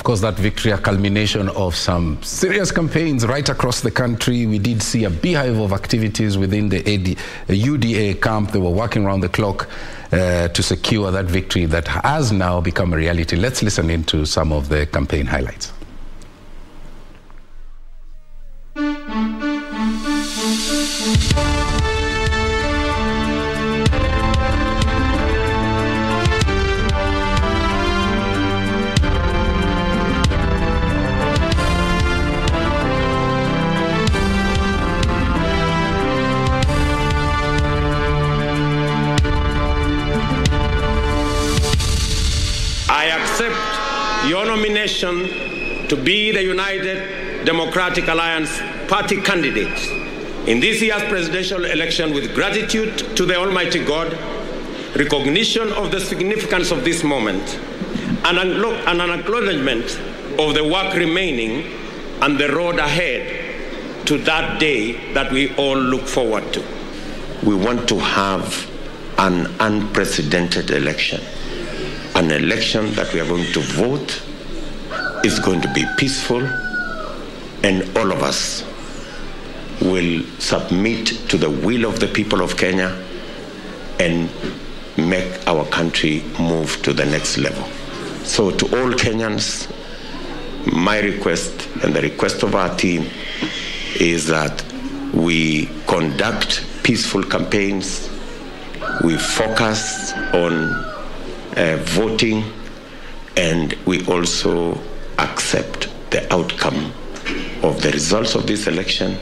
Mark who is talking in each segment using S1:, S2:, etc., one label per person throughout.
S1: course, that victory, a culmination of some serious campaigns right across the country. We did see a beehive of activities within the UDA camp. They were working around the clock to secure that victory that has now become a reality. Let's listen into some of the campaign highlights.
S2: I accept your nomination to be the United Democratic Alliance party candidate in this year's presidential election with gratitude to the Almighty God, recognition of the significance of this moment, and an acknowledgement of the work remaining and the road ahead to that day that we all look forward to.
S3: We want to have an unprecedented election. An election that we are going to vote is going to be peaceful, and all of us will submit to the will of the people of Kenya and make our country move to the next level. So to all Kenyans, my request and the request of our team is that we conduct peaceful campaigns, we focus on voting, and we also accept the outcome of the results of this election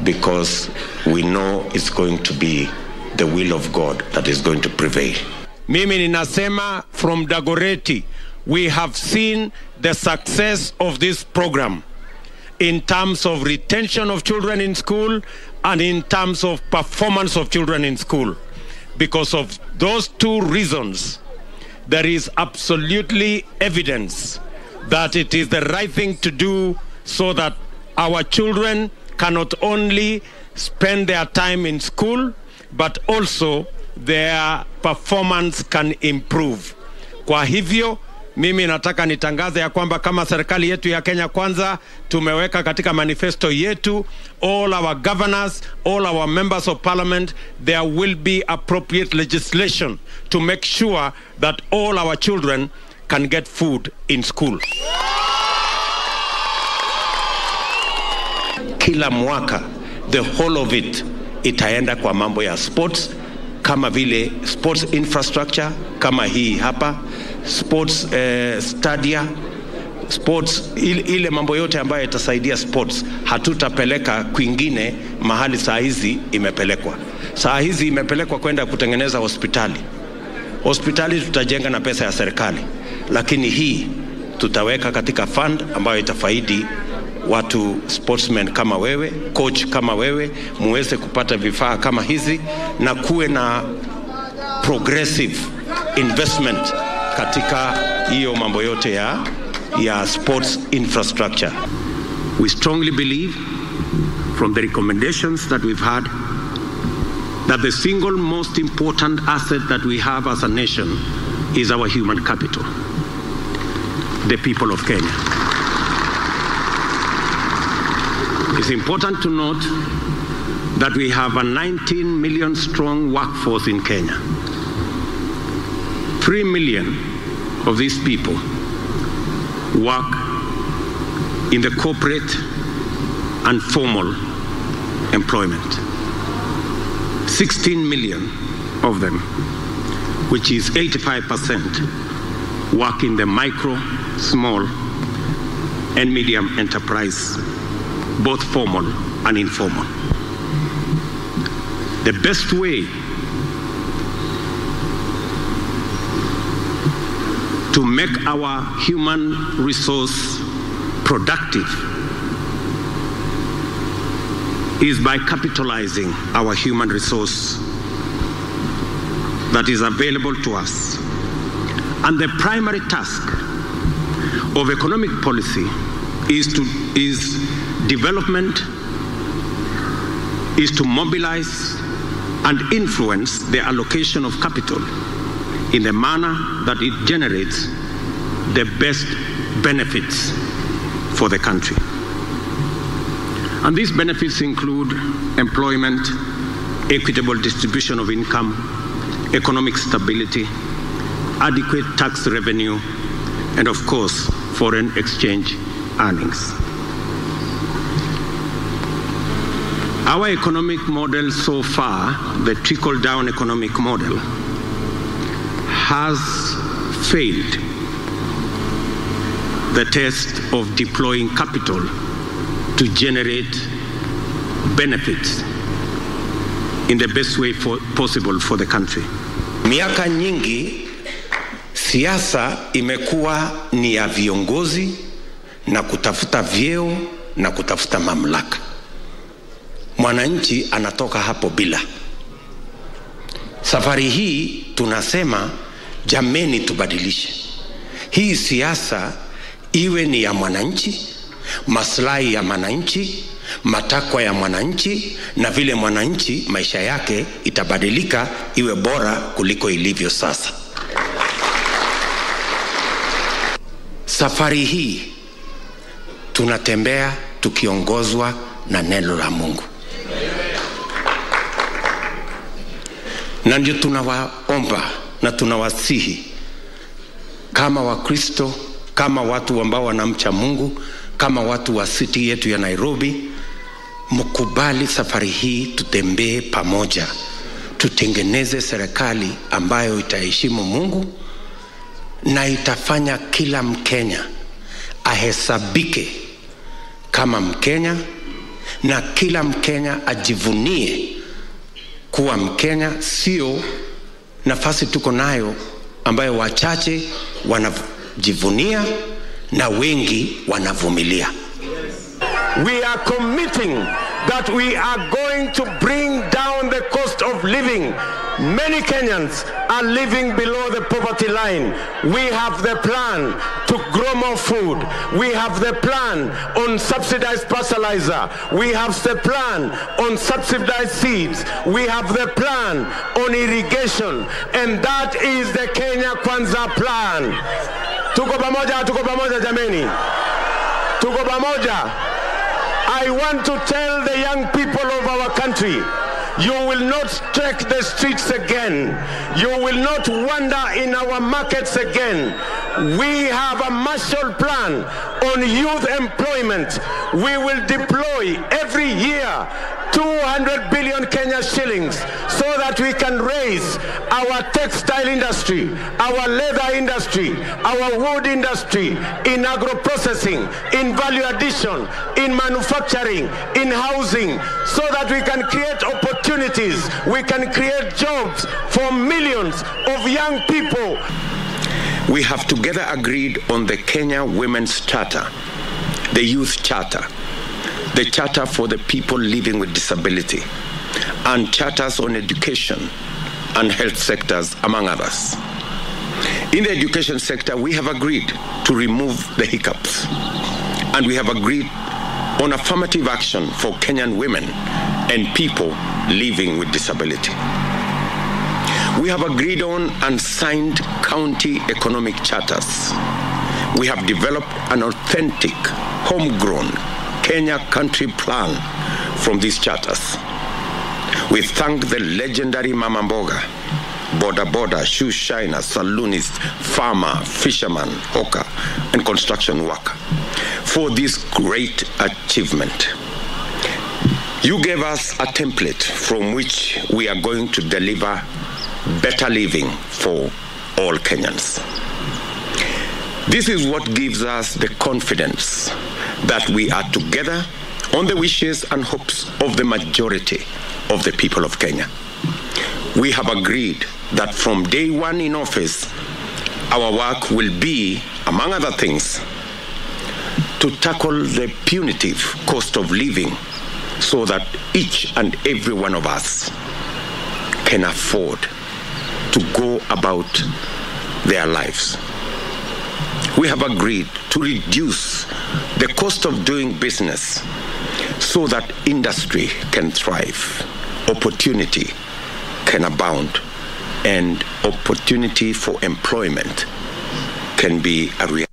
S3: because we know it's going to be the will of God that is going to prevail.
S2: Mimi ninasema from Dagoretti, we have seen the success of this program in terms of retention of children in school and in terms of performance of children in school. Because of those two reasons, there is absolutely evidence that it is the right thing to do so that our children can not only spend their time in school, but also their performance can improve. Kwa hivyo, mimi nataka nitangaze ya kwamba kama serikali yetu ya Kenya Kwanza, tumeweka katika manifesto yetu, all our governors, all our members of parliament, there will be appropriate legislation to make sure that all our children can get food in school.
S3: Kila mwaka, the whole of it, itaenda kwa mambo ya sports, kama vile sports infrastructure, kama hii hapa, sports stadia, sports ile mambo yote ambayo itasaidia sports, hatutapeleka kwingine mahali saa hizi imepelekwa. Saa hizi imepelekwa kwenda kutengeneza hospitali. Hospitali tutajenga na pesa ya serikali, lakini hii tutaweka katika fund ambayo itafaidi watu sportsmen kama wewe, coach kama wewe, muweze kupata vifaa kama hizi na kuwe na progressive investment katika hiyo mambo yote ya sports infrastructure.
S2: We strongly believe from the recommendations that we've had that the single most important asset that we have as a nation is our human capital, the people of Kenya. It's important to note that we have a 19 million strong workforce in Kenya. 3 million of these people work in the corporate and formal employment. 16 million of them, which is 85%, work in the micro, small, and medium enterprise, both formal and informal. The best way to make our human resource productive is by capitalizing our human resource that is available to us. And the primary task of economic policy is development, is to mobilize and influence the allocation of capital in a manner that it generates the best benefits for the country. And these benefits include employment, equitable distribution of income, economic stability, adequate tax revenue, and of course, foreign exchange earnings. Our economic model so far, the trickle-down economic model, has failed the test of deploying capital to generate benefits in the best way possible for the country.
S3: Miaka nyingi siasa imekuwa ni ya viongozi na kutafuta vyeo na kutafuta mamlaka. Mwananchi anatoka hapo bila. Safari hii tunasema jameni, tubadilishe. Hii siasa iwe ni ya mwananchi, maslahi ya mwananchi, matakwa ya mwananchi, na vile mwananchi maisha yake itabadilika iwe bora kuliko ilivyo sasa. Safari hii tunatembea tukiongozwa na neno la Mungu. Na ndio tunawaomba na tunawasihi kama Wakristo, kama watu ambao wanamcha Mungu, kama watu wa city yetu ya Nairobi, mkubali safari hii tutembee pamoja. Tutengeneze serikali ambayo itaheshimu Mungu na itafanya kila Mkenya ahesabike kama Mkenya, na kila Mkenya ajivunie kuwa Mkenya. Sio nafasi tuko nayo ambayo wachache wanajivunia na wengi wanavumilia.
S2: We are committing that we are going to bring down the cost of living. Many Kenyans are living below the poverty line. We have the plan to grow more food. We have the plan on subsidized fertilizer. We have the plan on subsidized seeds. We have the plan on irrigation. And that is the Kenya Kwanza plan. Tuko pamoja jameni. Tuko pamoja. I want to tell the young people of our country, you will not trek the streets again. You will not wander in our markets again. We have a Marshall Plan on youth employment. We will deploy every year 200 billion Kenya shillings so that we can raise our textile industry, our leather industry, our wood industry, in agro-processing, in value addition, in manufacturing, in housing, so that we can create opportunities, we can create jobs for millions of young people.
S3: We have together agreed on the Kenya Women's Charter, the Youth Charter, the Charter for the people living with disability, and charters on education and health sectors, among others. In the education sector, we have agreed to remove the hiccups, and we have agreed on affirmative action for Kenyan women and people living with disability. We have agreed on and signed county economic charters. We have developed an authentic, homegrown Kenya country plan from these charters. We thank the legendary Mama Mboga, boda, shoe shiner, saloonist, farmer, fisherman, hawker, and construction worker for this great achievement. You gave us a template from which we are going to deliver better living for all Kenyans. This is what gives us the confidence that we are together on the wishes and hopes of the majority of the people of Kenya. We have agreed that from day one in office, our work will be, among other things, to tackle the punitive cost of living so that each and every one of us can afford to go about their lives. We have agreed to reduce the cost of doing business so that industry can thrive, opportunity can abound, and opportunity for employment can be a reality.